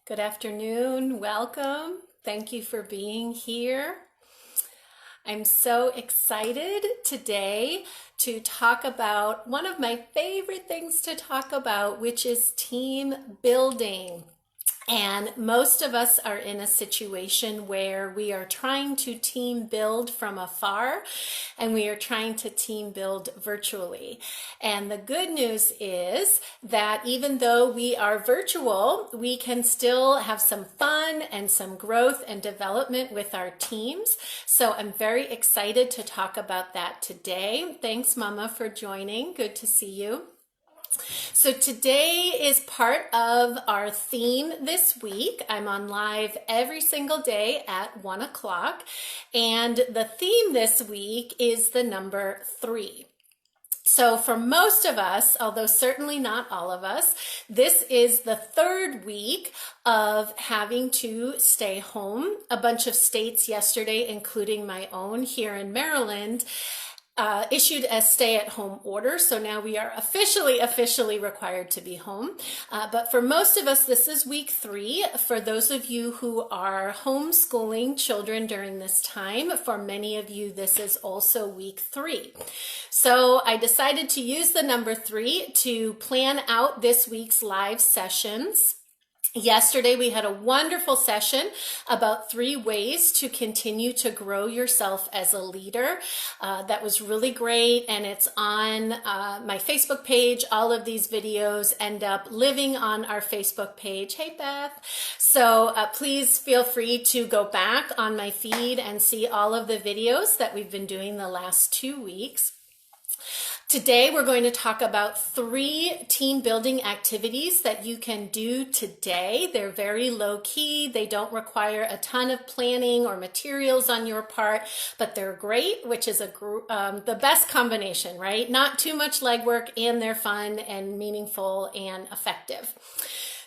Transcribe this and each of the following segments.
Good afternoon. Welcome. Thank you for being here. I'm so excited today to talk about one of my favorite things to talk about, which is team building. And most of us are in a situation where we are trying to team build from afar and we are trying to team build virtually. And the good news is that even though we are virtual, we can still have some fun and some growth and development with our teams. So I'm very excited to talk about that today. Thanks, Mama, for joining. Good to see you. So today is part of our theme this week. I'm on live every single day at 1 o'clock. And the theme this week is the number 3. So for most of us, although certainly not all of us, this is the third week of having to stay home. A bunch of states yesterday, including my own here in Maryland, issued a stay-at-home order. So now we are officially required to be home. But for most of us, this is week 3. For those of you who are homeschooling children during this time, for many of you, this is also week 3. So I decided to use the number 3 to plan out this week's live sessions. Yesterday, we had a wonderful session about 3 ways to continue to grow yourself as a leader. That was really great, and it's on my Facebook page. All of these videos end up living on our Facebook page. Hey, Beth. So please feel free to go back on my feed and see all of the videos that we've been doing the last 2 weeks. Today, we're going to talk about 3 team building activities that you can do today. They're very low key. They don't require a ton of planning or materials on your part, but they're great, which is the best combination, right? Not too much legwork, and they're fun and meaningful and effective.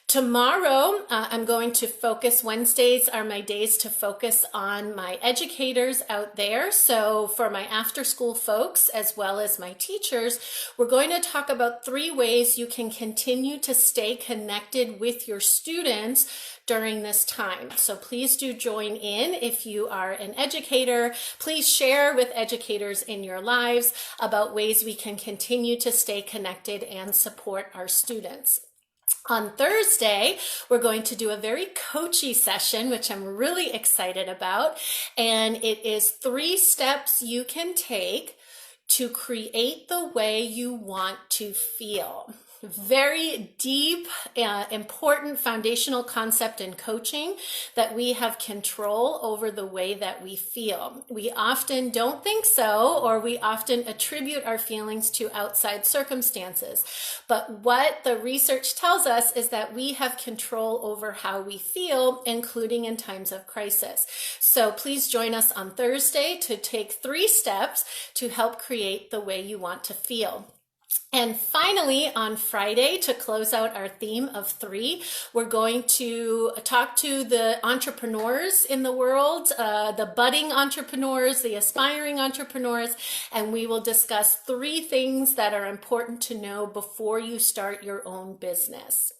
Tomorrow, I'm going to focus. Wednesdays are my days to focus on my educators out there. So for my after-school folks, as well as my teachers, we're going to talk about 3 ways you can continue to stay connected with your students during this time. So please do join in if you are an educator. Please share with educators in your lives about ways we can continue to stay connected and support our students. On Thursday, we're going to do a very coachy session, which I'm really excited about. And it is 3 steps you can take to create the way you want to feel. Very deep, important foundational concept in coaching that we have control over the way that we feel. We often don't think so, or we often attribute our feelings to outside circumstances. But what the research tells us is that we have control over how we feel, including in times of crisis. So please join us on Thursday to take 3 steps to help create the way you want to feel. And finally, on Friday, to close out our theme of 3, we're going to talk to the entrepreneurs in the world, the budding entrepreneurs, the aspiring entrepreneurs, and we will discuss 3 things that are important to know before you start your own business.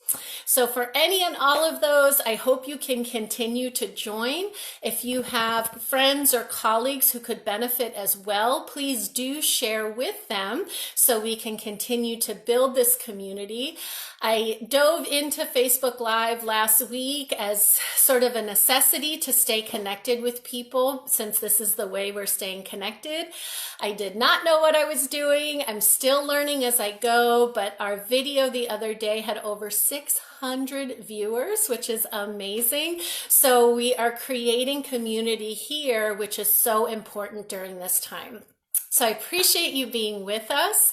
So for any and all of those, I hope you can continue to join. If you have friends or colleagues who could benefit as well, please do share with them so we can continue to build this community. I dove into Facebook Live last week as sort of a necessity to stay connected with people, since this is the way we're staying connected. I did not know what I was doing. I'm still learning as I go, but our video the other day had over 600 viewers, which is amazing. So we are creating community here, which is so important during this time. So I appreciate you being with us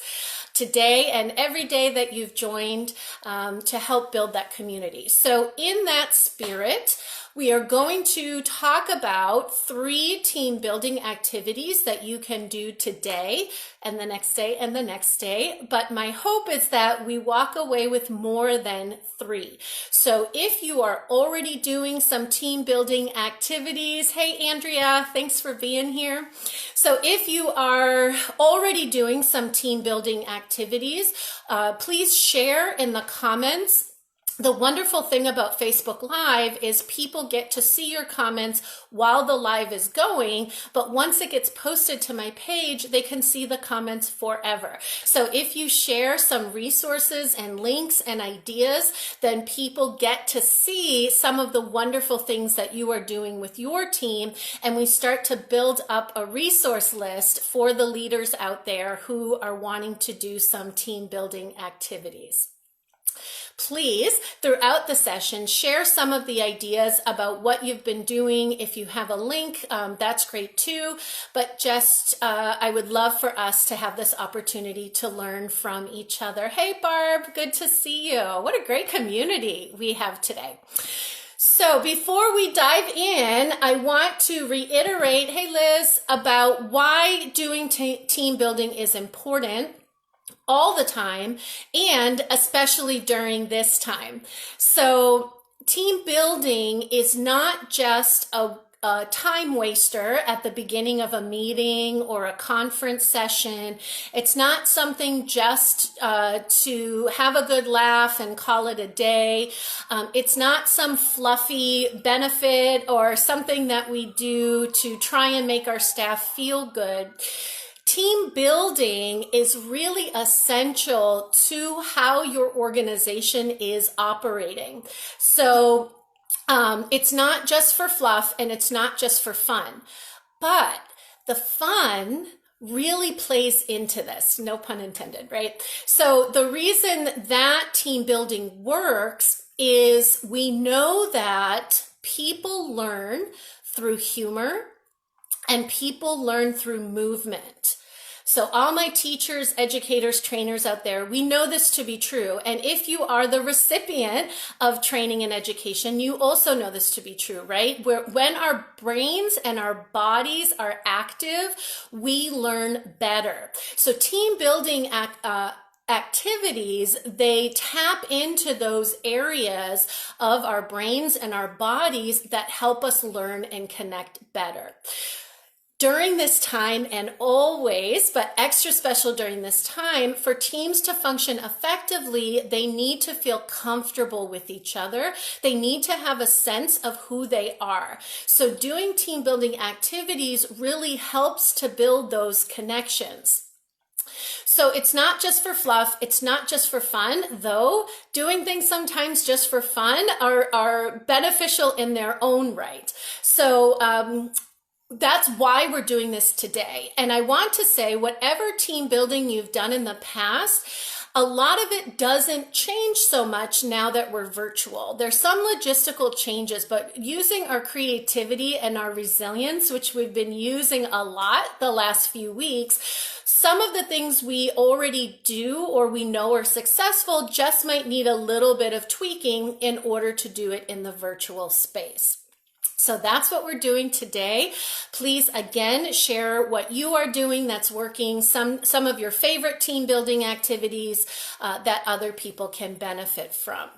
today and every day that you've joined to help build that community. So in that spirit, we are going to talk about 3 team building activities that you can do today and the next day and the next day. But my hope is that we walk away with more than 3. So if you are already doing some team building activities, hey, Andrea, thanks for being here. So if you are already doing some team building activities, please share in the comments the wonderful thing about Facebook Live is people get to see your comments while the live is going, but once it gets posted to my page, they can see the comments forever. So if you share some resources and links and ideas, then people get to see some of the wonderful things that you are doing with your team, and we start to build up a resource list for the leaders out there who are wanting to do some team building activities. Please, throughout the session, share some of the ideas about what you've been doing. If you have a link, that's great too. But just, I would love for us to have this opportunity to learn from each other. Hey, Barb, good to see you. What a great community we have today. So before we dive in, I want to reiterate, hey, Liz, about why doing team building is important all the time, and especially during this time. So team building is not just a time waster at the beginning of a meeting or a conference session. It's not something just to have a good laugh and call it a day. It's not some fluffy benefit or something that we do to try and make our staff feel good. Team building is really essential to how your organization is operating. So it's not just for fluff and it's not just for fun, but the fun really plays into this, no pun intended, right? So the reason that team building works is we know that people learn through humor and people learn through movement. So all my teachers, educators, trainers out there, we know this to be true. And if you are the recipient of training and education, you also know this to be true, right? When our brains and our bodies are active, we learn better. So team building activities, they tap into those areas of our brains and our bodies that help us learn and connect better. During this time, and always, but extra special during this time, for teams to function effectively, they need to feel comfortable with each other. They need to have a sense of who they are. So doing team building activities really helps to build those connections. So it's not just for fluff, it's not just for fun, though doing things sometimes just for fun are beneficial in their own right. So that's why we're doing this today. And I want to say, whatever team building you've done in the past, a lot of it doesn't change so much now that we're virtual. There's some logistical changes, but using our creativity and our resilience, which we've been using a lot the last few weeks, some of the things we already do or we know are successful just might need a little bit of tweaking in order to do it in the virtual space. So that's what we're doing today. Please, again, share what you are doing that's working, some of your favorite team building activities that other people can benefit from.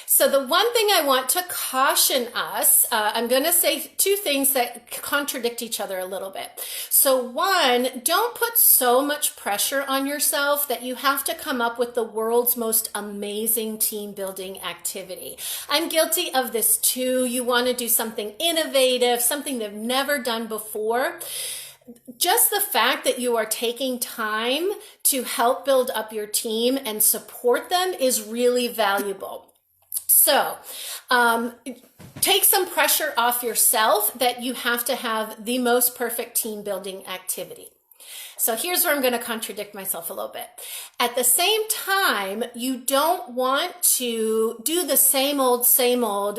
So the one thing I want to caution us, I'm going to say two things that contradict each other a little bit. So one, don't put so much pressure on yourself that you have to come up with the world's most amazing team building activity. I'm guilty of this too. You want to do something innovative, something they've never done before. Just the fact that you are taking time to help build up your team and support them is really valuable. So take some pressure off yourself that you have to have the most perfect team building activity. So here's where I'm going to contradict myself a little bit. At the same time, you don't want to do the same old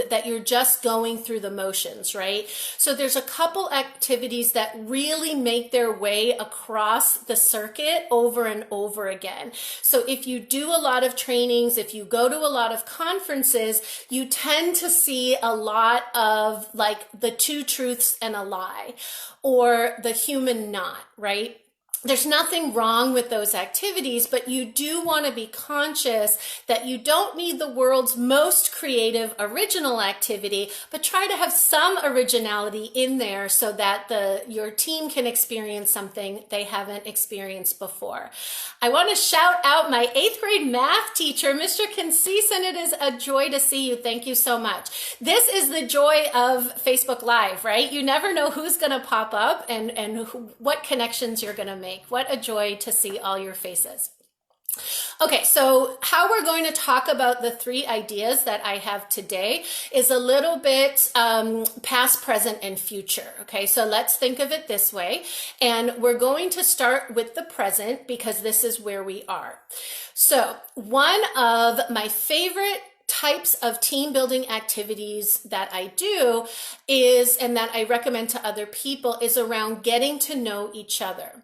that you're just going through the motions, right? So there's a couple activities that really make their way across the circuit over and over again. So if you do a lot of trainings, if you go to a lot of conferences, you tend to see a lot of like the two truths and a lie, or the human knot, right? There's nothing wrong with those activities, but you do want to be conscious that you don't need the world's most creative, original activity, but try to have some originality in there so that your team can experience something they haven't experienced before. I want to shout out my 8th grade math teacher, Mr. Conceisan. It is a joy to see you. Thank you so much. This is the joy of Facebook Live, right? You never know who's going to pop up and what connections you're going to make. What a joy to see all your faces. Okay, so how we're going to talk about the 3 ideas that I have today is a little bit past, present, and future. Okay, so let's think of it this way. And we're going to start with the present because this is where we are. So one of my favorite types of team building activities that I do is, and that I recommend to other people, is around getting to know each other.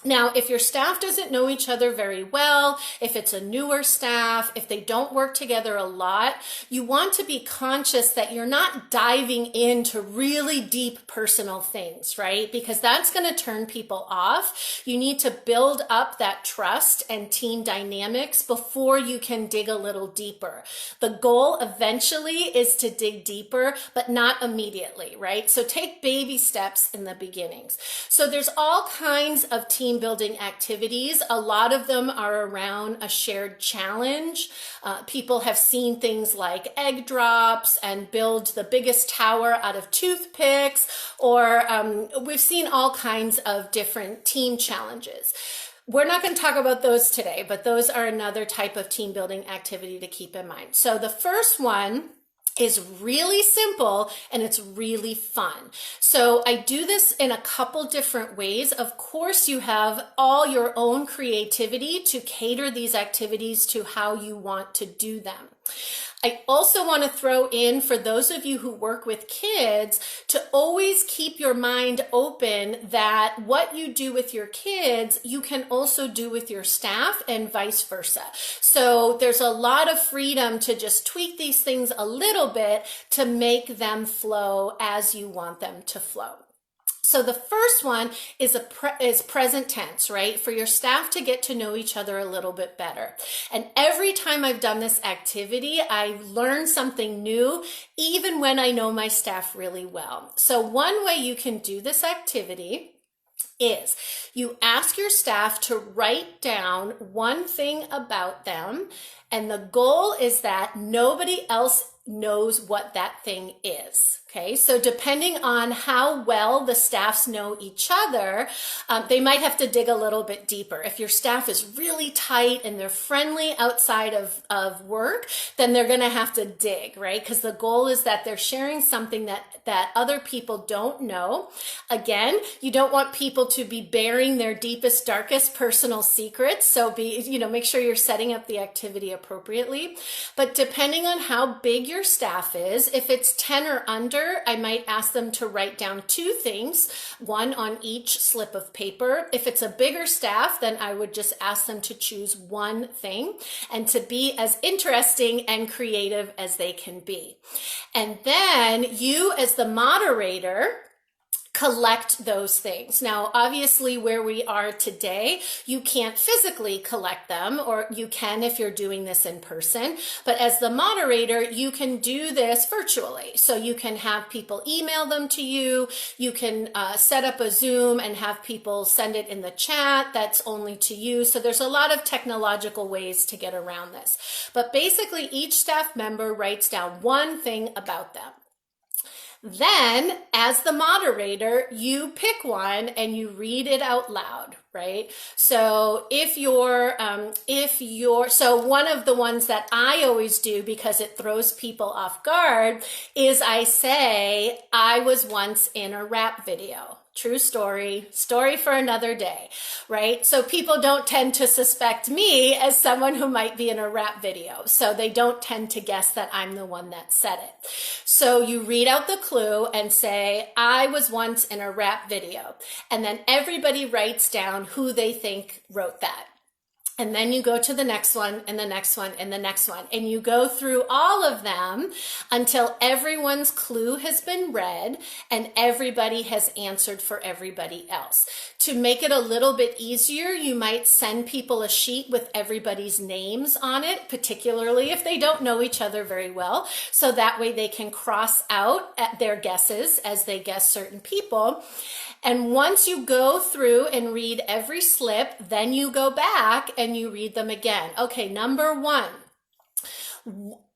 Now, if your staff doesn't know each other very well, if it's a newer staff, if they don't work together a lot, you want to be conscious that you're not diving into really deep personal things, right? Because that's going to turn people off. You need to build up that trust and team dynamics before you can dig a little deeper. The goal eventually is to dig deeper, but not immediately, right? So take baby steps in the beginnings. So there's all kinds of team building activities. A lot of them are around a shared challenge. People have seen things like egg drops and build the biggest tower out of toothpicks, or we've seen all kinds of different team challenges. We're not going to talk about those today, but those are another type of team building activity to keep in mind. So the first one is really simple and it's really fun. So I do this in a couple different ways. Of course, you have all your own creativity to cater these activities to how you want to do them. I also want to throw in, for those of you who work with kids, to always keep your mind open that what you do with your kids, you can also do with your staff and vice versa. So there's a lot of freedom to just tweak these things a little bit to make them flow as you want them to flow. So the first one is present tense, right? For your staff to get to know each other a little bit better. And every time I've done this activity, I learn something new, even when I know my staff really well. So one way you can do this activity is you ask your staff to write down one thing about them, and the goal is that nobody else knows what that thing is. Okay, so depending on how well the staffs know each other, they might have to dig a little bit deeper. If your staff is really tight and they're friendly outside of work, then they're going to have to dig, right? Because the goal is that they're sharing something that other people don't know. Again, you don't want people to be bearing their deepest, darkest personal secrets. So make sure you're setting up the activity appropriately. But depending on how big your staff is, if it's 10 or under, I might ask them to write down 2 things, one on each slip of paper. If it's a bigger staff, then I would just ask them to choose one thing and to be as interesting and creative as they can be. And then you, as the moderator, collect those things. Now, obviously, where we are today, you can't physically collect them, or you can if you're doing this in person. But as the moderator, you can do this virtually. So you can have people email them to you. You can set up a Zoom and have people send it in the chat. That's only to you. So there's a lot of technological ways to get around this. But basically, each staff member writes down one thing about them. Then, as the moderator, you pick one and you read it out loud, right? So so one of the ones that I always do, because it throws people off guard, is I say, I was once in a rap video. True story for another day, right? So people don't tend to suspect me as someone who might be in a rap video. So they don't tend to guess that I'm the one that said it. So you read out the clue and say, I was once in a rap video. And then everybody writes down who they think wrote that. And then you go to the next one and the next one and the next one. And you go through all of them until everyone's clue has been read and everybody has answered for everybody else. To make it a little bit easier, you might send people a sheet with everybody's names on it, particularly if they don't know each other very well. So that way they can cross out at their guesses as they guess certain people. And once you go through and read every slip, then you go back and you read them again. Okay, number one.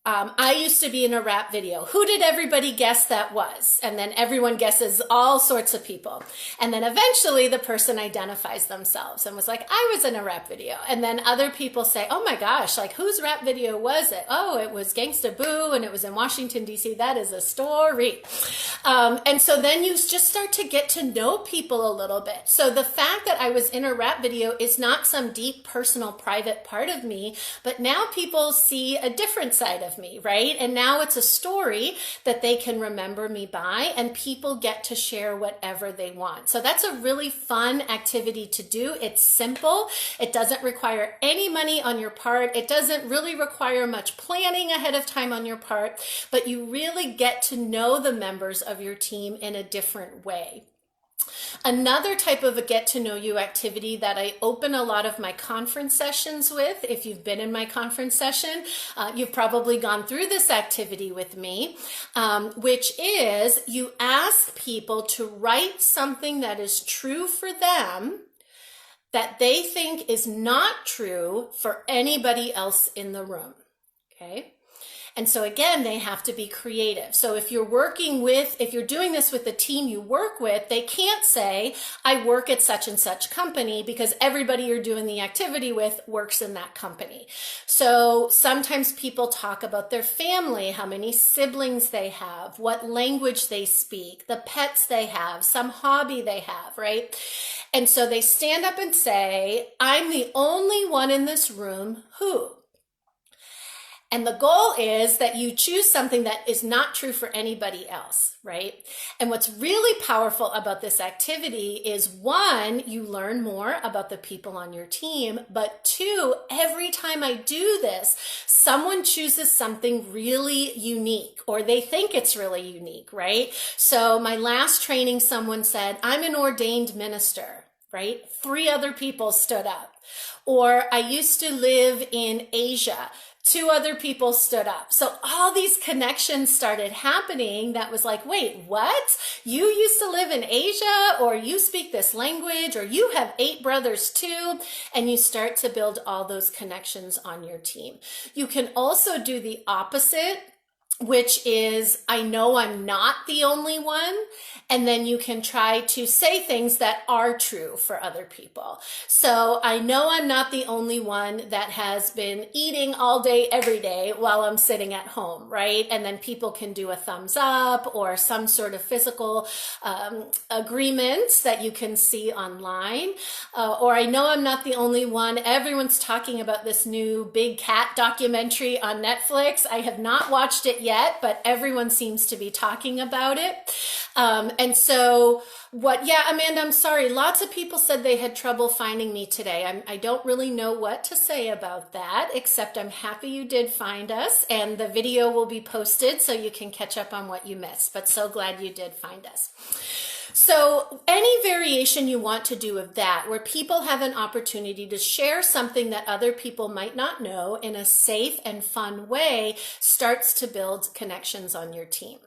I used to be in a rap video. Who did everybody guess that was? And then everyone guesses all sorts of people. And then eventually the person identifies themselves and was like, I was in a rap video. And then other people say, oh my gosh, like whose rap video was it? Oh, it was Gangsta Boo and it was in Washington, D.C. That is a story. And so then you just start to get to know people a little bit. So the fact that I was in a rap video is not some deep, personal, private part of me, but now people see a different side of me, right? And now it's a story that they can remember me by, and people get to share whatever they want. So that's a really fun activity to do. It's simple. It doesn't require any money on your part. It doesn't really require much planning ahead of time on your part, but you really get to know the members of your team in a different way. Another type of a get to know you activity that I open a lot of my conference sessions with, if you've been in my conference session, you've probably gone through this activity with me, which is you ask people to write something that is true for them that they think is not true for anybody else in the room, okay? And so again, they have to be creative. So if you're doing this with the team you work with, they can't say, I work at such and such company, because everybody you're doing the activity with works in that company. So sometimes people talk about their family, how many siblings they have, what language they speak, the pets they have, some hobby they have, right? And so they stand up and say, I'm the only one in this room who. And the goal is that you choose something that is not true for anybody else, right? And what's really powerful about this activity is, one, you learn more about the people on your team, but two, every time I do this, someone chooses something really unique, or they think it's really unique, right? So my last training, someone said, I'm an ordained minister, right? 3 other people stood up. Or I used to live in Asia. 2 other people stood up. So all these connections started happening that was like, wait, what? You used to live in Asia, or you speak this language, or you have 8 brothers too. And you start to build all those connections on your team. You can also do the opposite, which is, I know I'm not the only one. And then you can try to say things that are true for other people. So I know I'm not the only one that has been eating all day, every day while I'm sitting at home, right? And then people can do a thumbs up or some sort of physical agreements that you can see online. Or I know I'm not the only one. Everyone's talking about this new big cat documentary on Netflix. I have not watched it yet, but everyone seems to be talking about it. And so Amanda, I'm sorry. Lots of people said they had trouble finding me today. I don't really know what to say about that, except I'm happy you did find us, and the video will be posted so you can catch up on what you missed, but so glad you did find us. So any variation you want to do of that, where people have an opportunity to share something that other people might not know in a safe and fun way, starts to build connections on your team.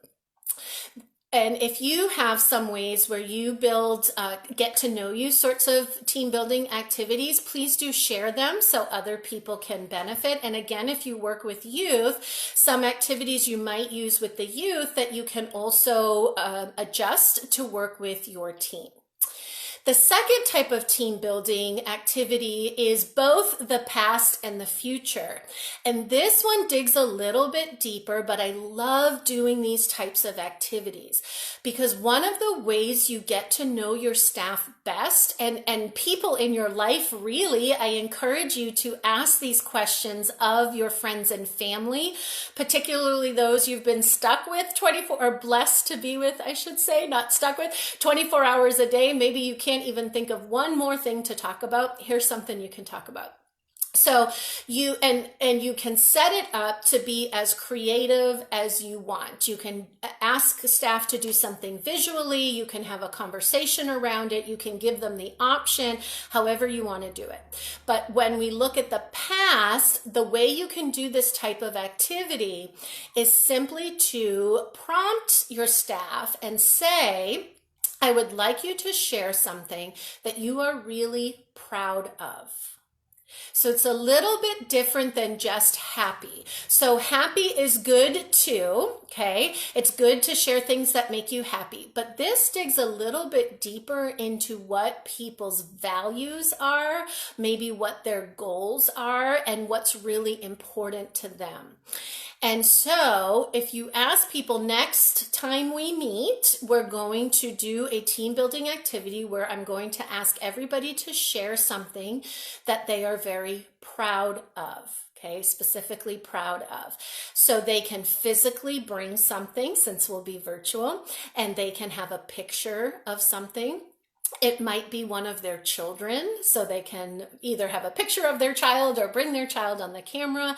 And if you have some ways where you build, get to know you sorts of team building activities, please do share them so other people can benefit. And again, if you work with youth, some activities you might use with the youth that you can also adjust to work with your team. The second type of team building activity is both the past and the future. And this one digs a little bit deeper, but I love doing these types of activities because one of the ways you get to know your staff best and people in your life, really, I encourage you to ask these questions of your friends and family, particularly those you've been stuck with 24 or blessed to be with, I should say, not stuck with 24 hours a day. Maybe you can't even think of one more thing to talk about. Here's something you can talk about. So you can set it up to be as creative as you want. You can ask staff to do something visually, you can have a conversation around it, you can give them the option, however you want to do it. But when we look at the past, the way you can do this type of activity is simply to prompt your staff and say, I would like you to share something that you are really proud of. So it's a little bit different than just happy. So happy is good too, okay? It's good to share things that make you happy. But this digs a little bit deeper into what people's values are, maybe what their goals are, and what's really important to them. And so if you ask people, next time we meet, we're going to do a team building activity where I'm going to ask everybody to share something that they are very proud of. Okay, specifically proud of. So they can physically bring something, since we'll be virtual, and they can have a picture of something. It might be one of their children, so they can either have a picture of their child or bring their child on the camera.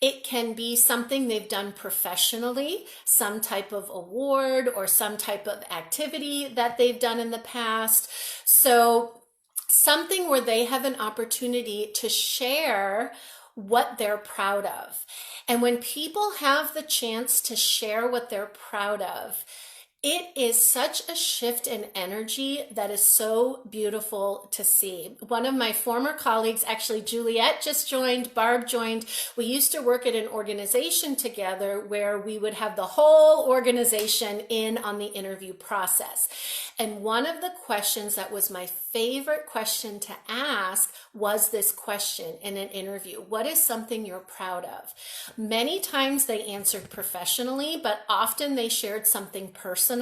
It can be something they've done professionally, some type of award or some type of activity that they've done in the past. So something where they have an opportunity to share what they're proud of. And when people have the chance to share what they're proud of, it is such a shift in energy that is so beautiful to see. One of my former colleagues, actually Juliet just joined, Barb joined. We used to work at an organization together where we would have the whole organization in on the interview process. And one of the questions that was my favorite question to ask was this question in an interview. What is something you're proud of? Many times they answered professionally, but often they shared something personal,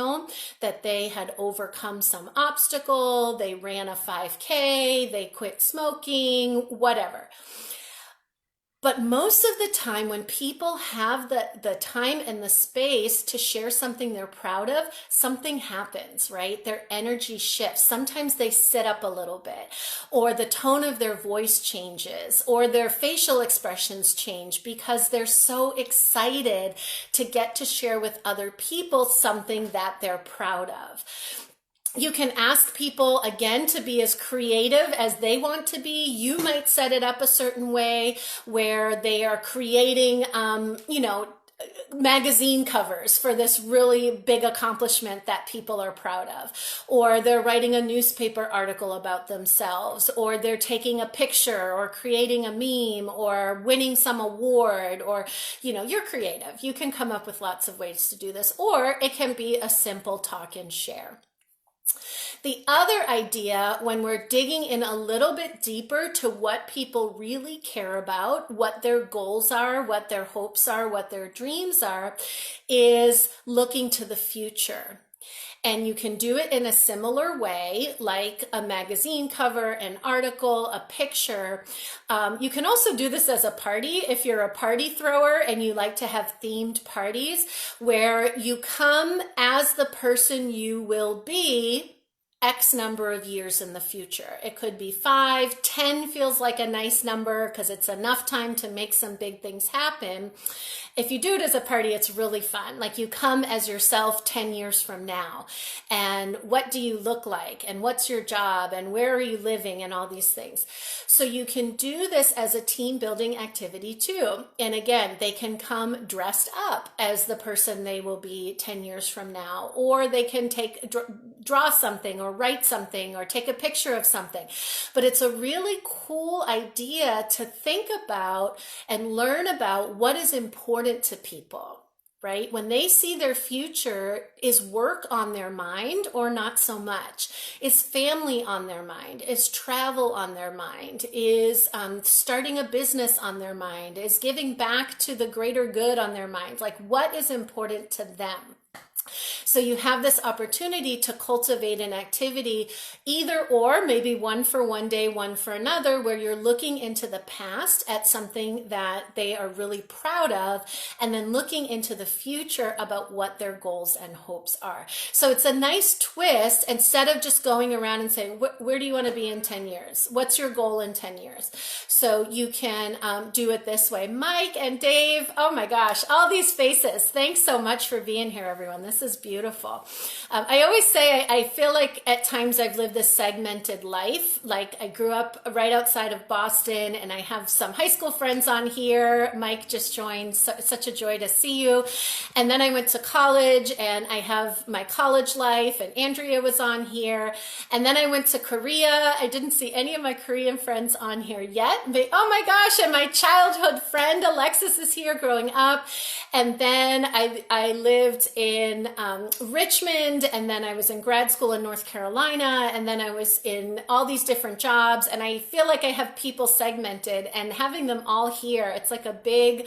that they had overcome some obstacle, they ran a 5K, they quit smoking, whatever. But most of the time when people have the time and the space to share something they're proud of, something happens, right? Their energy shifts. Sometimes they sit up a little bit, or the tone of their voice changes, or their facial expressions change because they're so excited to get to share with other people something that they're proud of. You can ask people, again, to be as creative as they want to be. You might set it up a certain way where they are creating, magazine covers for this really big accomplishment that people are proud of, or they're writing a newspaper article about themselves, or they're taking a picture or creating a meme or winning some award, or, you're creative. You can come up with lots of ways to do this, or it can be a simple talk and share. The other idea, when we're digging in a little bit deeper to what people really care about, what their goals are, what their hopes are, what their dreams are, is looking to the future. And you can do it in a similar way, like a magazine cover, an article, a picture. You can also do this as a party if you're a party thrower and you like to have themed parties where you come as the person you will be X number of years in the future. It could be 5, 10 feels like a nice number because it's enough time to make some big things happen. If you do it as a party, it's really fun. Like you come as yourself 10 years from now. And what do you look like? And what's your job? And where are you living? And all these things. So you can do this as a team building activity too. And again, they can come dressed up as the person they will be 10 years from now. Or they can draw something or write something or take a picture of something. But it's a really cool idea to think about and learn about what is important to people, right? When they see their future, is work on their mind or not so much? Is family on their mind? Is travel on their mind? Is starting a business on their mind? Is giving back to the greater good on their mind? Like what is important to them? So you have this opportunity to cultivate an activity, either or, maybe one for one day, one for another, where you're looking into the past at something that they are really proud of, and then looking into the future about what their goals and hopes are. So it's a nice twist. Instead of just going around and saying, where do you want to be in 10 years? What's your goal in 10 years? So you can do it this way. Mike and Dave, oh my gosh, all these faces. Thanks so much for being here, everyone. This is beautiful. I always say I feel like at times I've lived this segmented life. Like I grew up right outside of Boston, and I have some high school friends on here. Mike just joined. Such a joy to see you. And then I went to college, and I have my college life, and Andrea was on here. And then I went to Korea. I didn't see any of my Korean friends on here yet. But, oh my gosh, and my childhood friend Alexis is here growing up. And then I lived in Richmond, and then I was in grad school in North Carolina, and then I was in all these different jobs, and I feel like I have people segmented, and having them all here, it's like a big,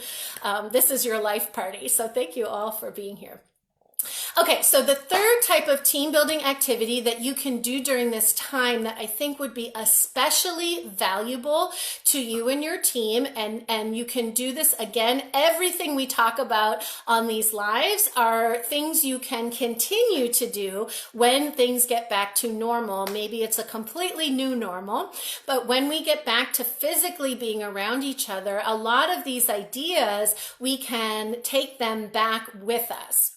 this is your life party. So thank you all for being here. Okay, so the third type of team building activity that you can do during this time that I think would be especially valuable to you and your team, and you can do this again, everything we talk about on these lives are things you can continue to do when things get back to normal. Maybe it's a completely new normal, but when we get back to physically being around each other, a lot of these ideas, we can take them back with us.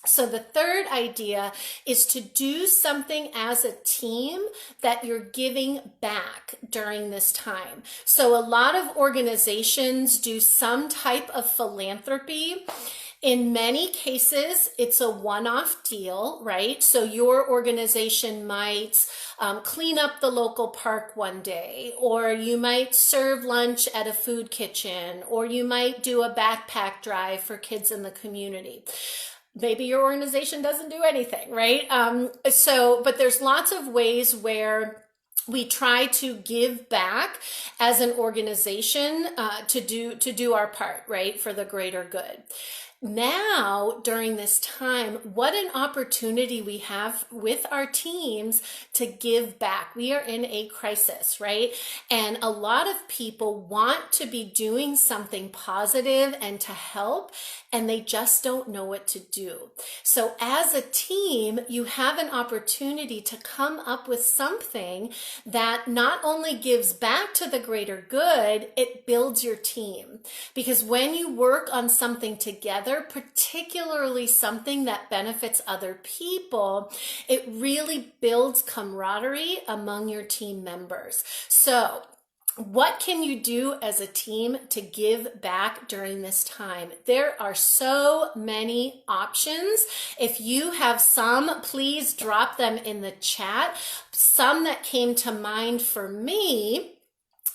So the third idea is to do something as a team that you're giving back during this time. So a lot of organizations do some type of philanthropy. In many cases, it's a one-off deal, right? So your organization might clean up the local park one day, or you might serve lunch at a food kitchen, or you might do a backpack drive for kids in the community. Maybe your organization doesn't do anything, right? But there's lots of ways where we try to give back as an organization to do our part, right, for the greater good. Now, during this time, what an opportunity we have with our teams to give back. We are in a crisis, right? And a lot of people want to be doing something positive and to help, and they just don't know what to do. So as a team, you have an opportunity to come up with something that not only gives back to the greater good, it builds your team. Because when you work on something together, particularly something that benefits other people, it really builds camaraderie among your team members. So what can you do as a team to give back during this time? There are so many options. If you have some, please drop them in the chat. Some that came to mind for me,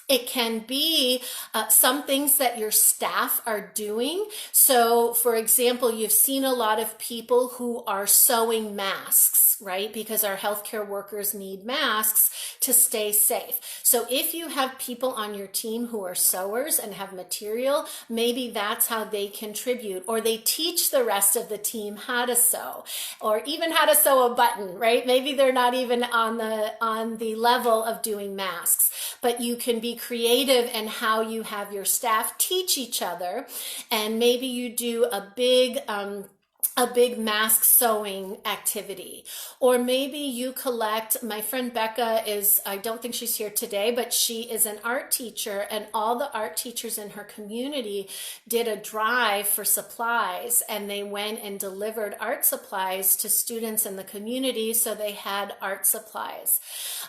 it can be some things that your staff are doing. So, for example, you've seen a lot of people who are sewing masks, right? Because our healthcare workers need masks to stay safe. So if you have people on your team who are sewers and have material, maybe that's how they contribute, or they teach the rest of the team how to sew, or even how to sew a button, right? Maybe they're not even on the level of doing masks, but you can be creative in how you have your staff teach each other, and maybe you do a big mask sewing activity. Or maybe you collect, my friend Becca is, I don't think she's here today, but she is an art teacher, and all the art teachers in her community did a drive for supplies, and they went and delivered art supplies to students in the community, so they had art supplies.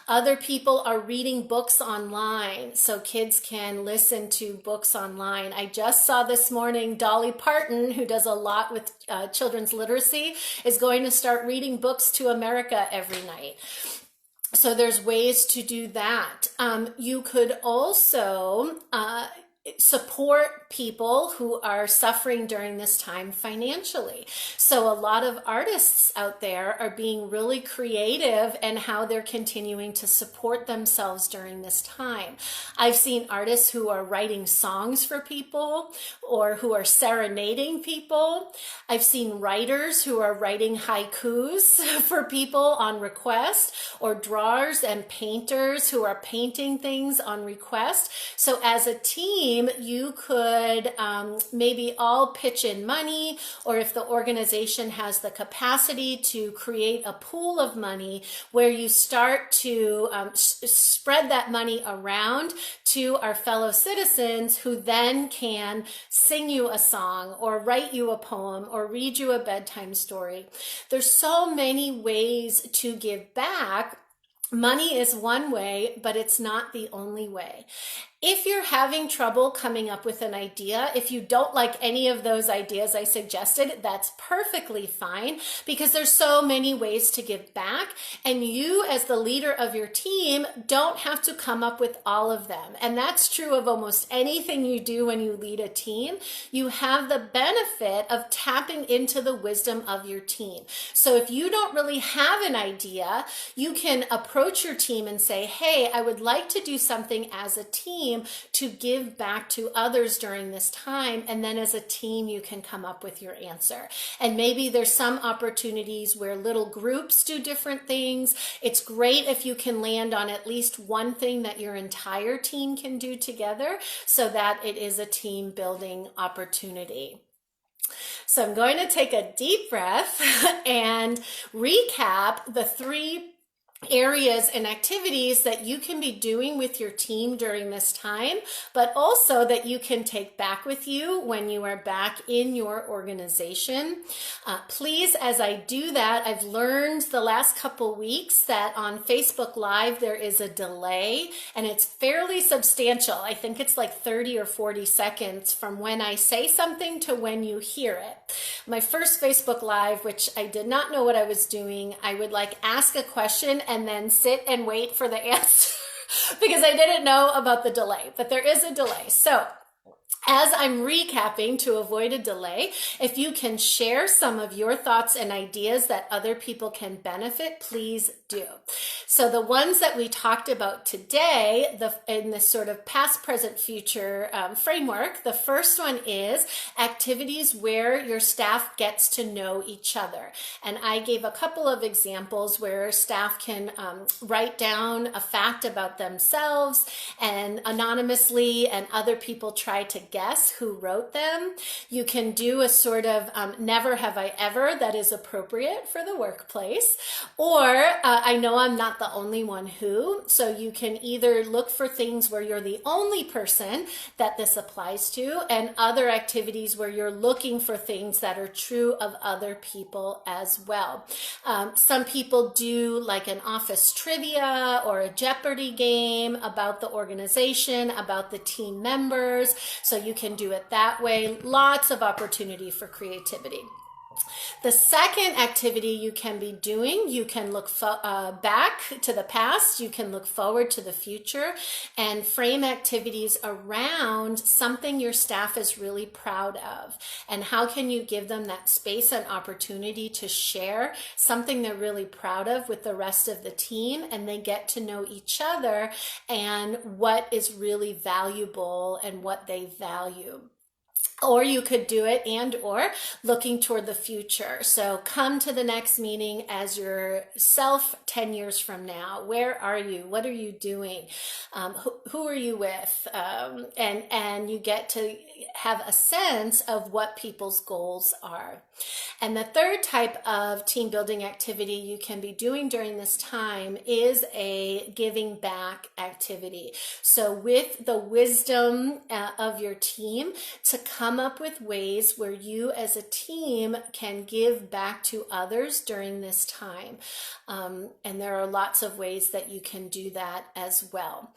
Other people are reading books online, so kids can listen to books online. I just saw this morning Dolly Parton, who does a lot with children's literacy, is going to start reading books to America every night. So there's ways to do that. You could also support people who are suffering during this time financially. So a lot of artists out there are being really creative in how they're continuing to support themselves during this time. I've seen artists who are writing songs for people or who are serenading people. I've seen writers who are writing haikus for people on request, or drawers and painters who are painting things on request. So as a team, you could maybe all pitch in money, or if the organization has the capacity to create a pool of money where you start to spread that money around to our fellow citizens, who then can sing you a song or write you a poem or read you a bedtime story. There's so many ways to give back. Money is one way, but it's not the only way. If you're having trouble coming up with an idea, if you don't like any of those ideas I suggested, that's perfectly fine, because there's so many ways to give back, and you as the leader of your team don't have to come up with all of them. And that's true of almost anything you do when you lead a team. You have the benefit of tapping into the wisdom of your team. So if you don't really have an idea, you can approach your team and say, hey, I would like to do something as a team to give back to others during this time. And then as a team, you can come up with your answer. And maybe there's some opportunities where little groups do different things. It's great if you can land on at least one thing that your entire team can do together, so that it is a team building opportunity. So I'm going to take a deep breath and recap the 3 areas and activities that you can be doing with your team during this time, but also that you can take back with you when you are back in your organization. Please, as I do that, I've learned the last couple weeks that on Facebook Live there is a delay, and it's fairly substantial. I think it's like 30 or 40 seconds from when I say something to when you hear it. My first Facebook Live, which I did not know what I was doing, I would ask a question and then sit and wait for the answer because I didn't know about the delay, but there is a delay. So as I'm recapping, to avoid a delay, if you can share some of your thoughts and ideas that other people can benefit, please do. So the ones that we talked about today, in this sort of past, present, future framework, the first one is activities where your staff gets to know each other. And I gave a couple of examples where staff can write down a fact about themselves and anonymously, and other people try to guess who wrote them. You can do a sort of never have I ever that is appropriate for the workplace. Or I know I'm not the only one who, so you can either look for things where you're the only person that this applies to, and other activities where you're looking for things that are true of other people as well. Some people do like an office trivia or a Jeopardy game about the organization, about the team members. So you can do it that way. Lots of opportunity for creativity. The second activity you can be doing, you can look back to the past, you can look forward to the future, and frame activities around something your staff is really proud of. And how can you give them that space and opportunity to share something they're really proud of with the rest of the team, and they get to know each other and what is really valuable and what they value. Or you could do it or looking toward the future. So come to the next meeting as yourself 10 years from now. Where are you? What are you doing? Who are you with? And you get to have a sense of what people's goals are. And the third type of team building activity you can be doing during this time is a giving back activity. So with the wisdom of your team, to come up with ways where you as a team can give back to others during this time. And there are lots of ways that you can do that as well.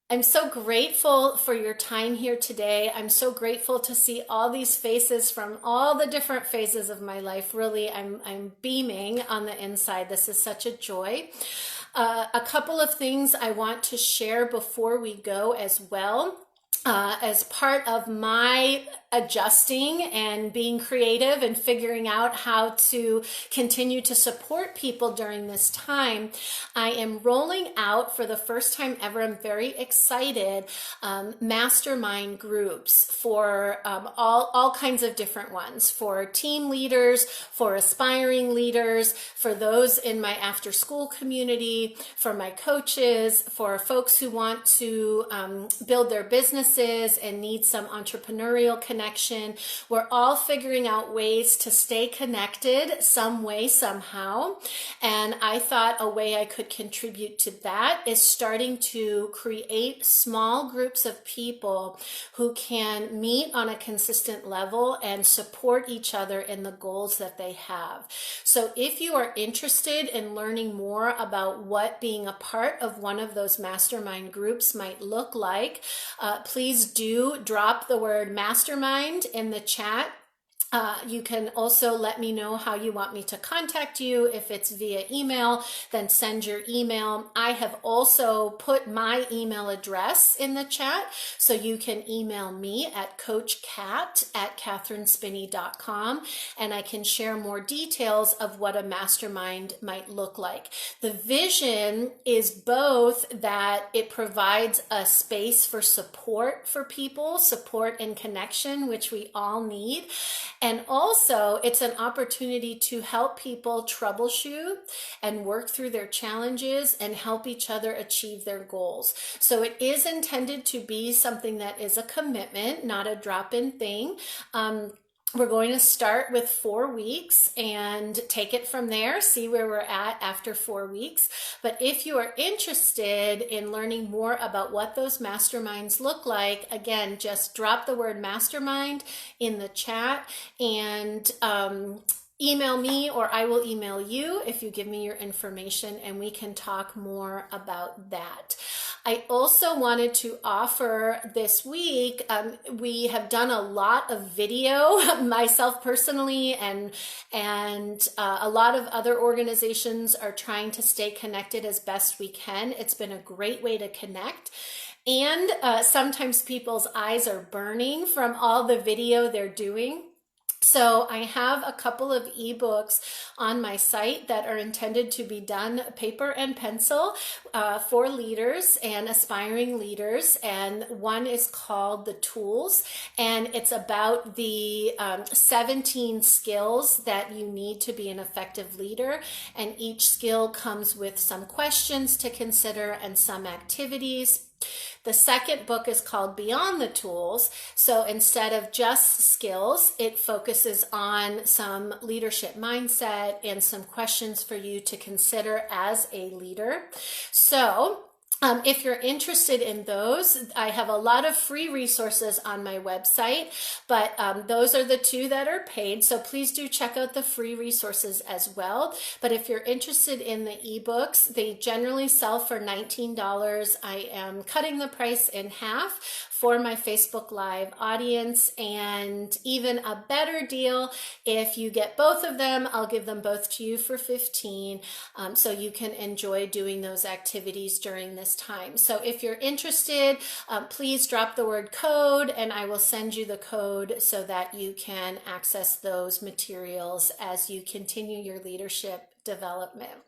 I'm so grateful for your time here today. I'm so grateful to see all these faces from all the different phases of my life. Really, I'm beaming on the inside. This is such a joy. A couple of things I want to share before we go as well. as part of my adjusting and being creative and figuring out how to continue to support people during this time, I am rolling out for the first time ever, I'm very excited, mastermind groups for all kinds of different ones, for team leaders, for aspiring leaders, for those in my after school community, for my coaches, for folks who want to build their businesses and need some entrepreneurial connection. We're all figuring out ways to stay connected some way, somehow. And I thought a way I could contribute to that is starting to create small groups of people who can meet on a consistent level and support each other in the goals that they have. So if you are interested in learning more about what being a part of one of those mastermind groups might look like, please do drop the word mastermind in the chat. You can also let me know how you want me to contact you. If it's via email, then send your email. I have also put my email address in the chat, so you can email me at coachkat@catherinespinney.com, and I can share more details of what a mastermind might look like. The vision is both that it provides a space for support for people, support and connection, which we all need. And also, it's an opportunity to help people troubleshoot and work through their challenges and help each other achieve their goals. So it is intended to be something that is a commitment, not a drop-in thing. We're going to start with 4 weeks and take it from there, see where we're at after 4 weeks. But if you are interested in learning more about what those masterminds look like, again, just drop the word mastermind in the chat and email me, or I will email you if you give me your information, and we can talk more about that. I also wanted to offer this week, we have done a lot of video, myself personally, and a lot of other organizations are trying to stay connected as best we can. It's been a great way to connect. And sometimes people's eyes are burning from all the video they're doing. So I have a couple of ebooks on my site that are intended to be done paper and pencil for leaders and aspiring leaders. And one is called The Tools, and it's about the 17 skills that you need to be an effective leader. And each skill comes with some questions to consider and some activities. The second book is called Beyond the Tools. So instead of just skills, it focuses on some leadership mindset and some questions for you to consider as a leader. So if you're interested in those, I have a lot of free resources on my website, but those are the two that are paid. So please do check out the free resources as well. But if you're interested in the ebooks, they generally sell for $19. I am cutting the price in half for my Facebook Live audience, and even a better deal if you get both of them. I'll give them both to you for $15, so you can enjoy doing those activities during this time. So if you're interested, please drop the word code and I will send you the code so that you can access those materials as you continue your leadership development.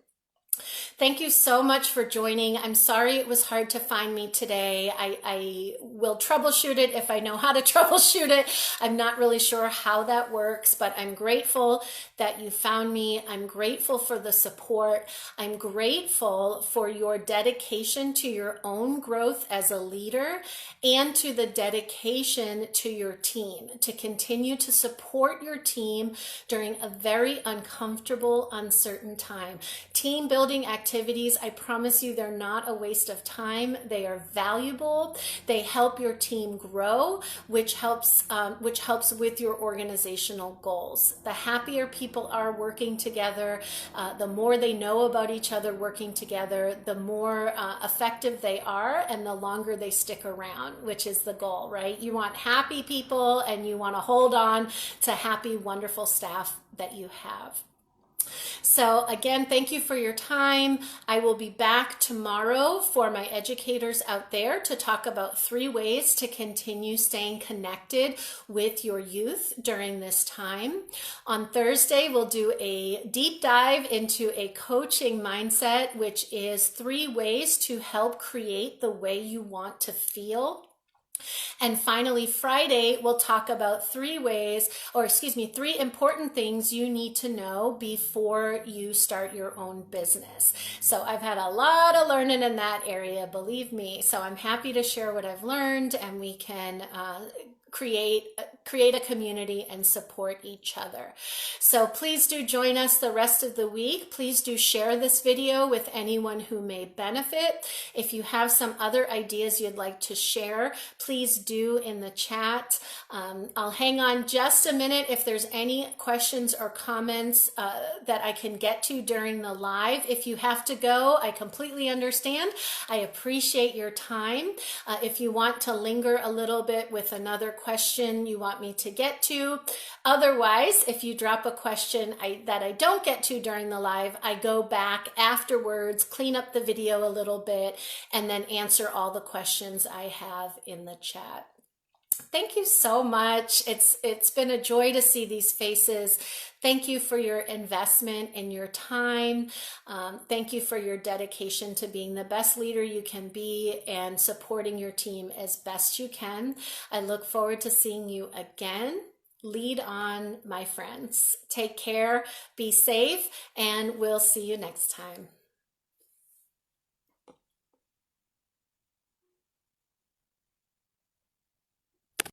Thank you so much for joining. I'm sorry it was hard to find me today. I will troubleshoot it if I know how to troubleshoot it. I'm not really sure how that works, but I'm grateful that you found me. I'm grateful for the support. I'm grateful for your dedication to your own growth as a leader and to the dedication to your team, to continue to support your team during a very uncomfortable, uncertain time. Team building activities, I promise you, they're not a waste of time. They are valuable. They help your team grow, which helps with your organizational goals. The happier people are working together, the more they know about each other working together, the more effective they are and the longer they stick around, which is the goal, right? You want happy people and you want to hold on to happy, wonderful staff that you have. So again, thank you for your time. I will be back tomorrow for my educators out there to talk about 3 ways to continue staying connected with your youth during this time. On Thursday, we'll do a deep dive into a coaching mindset, which is 3 ways to help create the way you want to feel. And finally, Friday, we'll talk about 3 important things you need to know before you start your own business. So I've had a lot of learning in that area, believe me. So I'm happy to share what I've learned, and we can create a community and support each other. So please do join us the rest of the week. Please do share this video with anyone who may benefit. If you have some other ideas you'd like to share, please do in the chat. I'll hang on just a minute if there's any questions or comments that I can get to during the live. If you have to go, I completely understand. I appreciate your time. If you want to linger a little bit with another question you want me to get to. Otherwise, if you drop a question that I don't get to during the live, I go back afterwards, clean up the video a little bit, and then answer all the questions I have in the chat. Thank you so much. It's been a joy to see these faces. Thank you for your investment and your time. Thank you for your dedication to being the best leader you can be and supporting your team as best you can. I look forward to seeing you again. Lead on, my friends. Take care, be safe, and we'll see you next time.